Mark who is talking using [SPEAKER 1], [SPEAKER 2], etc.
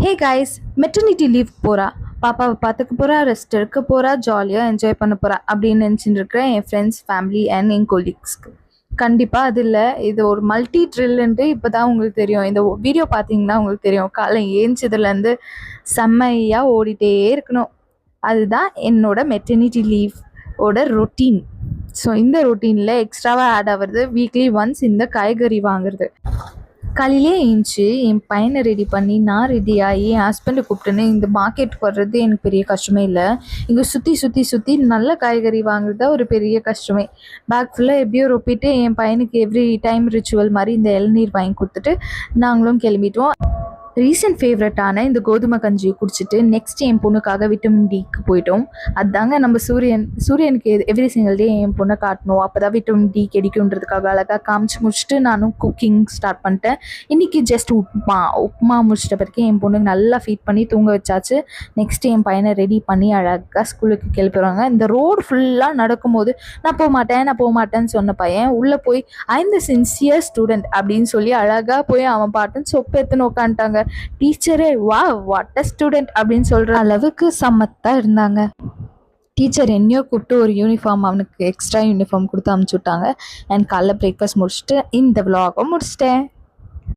[SPEAKER 1] Hey guys, maternity leave போகிறா, பாப்பாவை பார்த்துக்க போகிறா, ரெஸ்ட் எடுக்க போகிறா, ஜாலியாக என்ஜாய் பண்ண போகிறா அப்படின்னு நினச்சிட்டு இருக்கிறேன் என் ஃப்ரெண்ட்ஸ், ஃபேமிலி அண்ட் என் கொலீக்ஸ்க்கு. கண்டிப்பாக அது இல்லை, இது ஒரு மல்டி ட்ரில்ன்ட்டு இப்போ தான் உங்களுக்கு தெரியும். இந்த வீடியோ பார்த்தீங்கன்னா உங்களுக்கு தெரியும். காலை ஏஞ்சதுலேருந்து செம்மையாக ஓடிட்டே இருக்கணும். அதுதான் என்னோட மெட்டர்னிட்டி லீவ் ஓட ரொட்டீன். ஸோ இந்த ரொட்டீனில் எக்ஸ்ட்ராவாக ஆட் ஆகிறது வீக்லி ஒன்ஸ் இந்த காய்கறி வாங்குறது. காலையிலே ஏஞ்சி என் பையனை ரெடி பண்ணி நான் ரெடி ஆகி என் ஹஸ்பண்டை கூப்பிட்டுன்னு இந்த மார்க்கெட்டுக்கு வர்றது எனக்கு பெரிய கஷ்டமே இல்லை. இங்கே சுற்றி சுற்றி சுற்றி நல்ல காய்கறி வாங்குறது தான் ஒரு பெரிய கஷ்டமே. பேக் ஃபுல்லாக எப்படியோ ரொப்பிட்டு என் பையனுக்கு எவ்ரி டைம் ரிச்சுவல் மாதிரி இந்த இளநீர் வாங்கி கொடுத்துட்டு நாங்களும் கிளம்பிட்டோம். ரீசன்ட் ஃபேவரட்டான இந்த கோதுமை கஞ்சியை குடிச்சிட்டு நெக்ஸ்ட் என் பொண்ணுக்காக விட்டமின் டிக்கு போயிட்டோம். அதுதாங்க நம்ம சூரியனுக்கு எவ்ரி சிங்கிள் டே என் பொண்ணை காட்டணும், அப்போ தான் விட்டமின் டி கிடைக்குன்றதுக்காக அழகாக காமிச்சு முடிச்சுட்டு நானும் குக்கிங் ஸ்டார்ட் பண்ணிட்டேன். இன்றைக்கி ஜஸ்ட் உப்புமா முடிச்சிட்ட பிறகு என் பொண்ணுக்கு நல்லா ஃபீட் பண்ணி தூங்க வச்சாச்சு. நெக்ஸ்ட்டு என் பையனை ரெடி பண்ணி அழகாக ஸ்கூலுக்கு கிளப்பிடுவாங்க. இந்த ரோடு ஃபுல்லாக நடக்கும்போது நான் போக மாட்டேன்னு சொன்ன பையன் உள்ளே போய் I am the sincere student அப்படின்னு சொல்லி அழகாக போய் அவன் பாட்டுன்னு சொப்பு எடுத்துன்னு உட்காந்துட்டாங்க. டீச்சரே வா வாட் அ ஸ்டூடெண்ட் அப்படின்னு சொல்கிற அளவுக்கு சமத்தாக இருந்தாங்க. டீச்சர் என்னையோ கூப்பிட்டு ஒரு யூனிஃபார்ம், அவனுக்கு எக்ஸ்ட்ரா யூனிஃபார்ம் கொடுத்து அனுப்பிச்சி விட்டாங்க. அண்ட் காலைல பிரேக்ஃபாஸ்ட் முடிச்சுட்டு இந்த விலாகை முடிச்சிட்டேன்.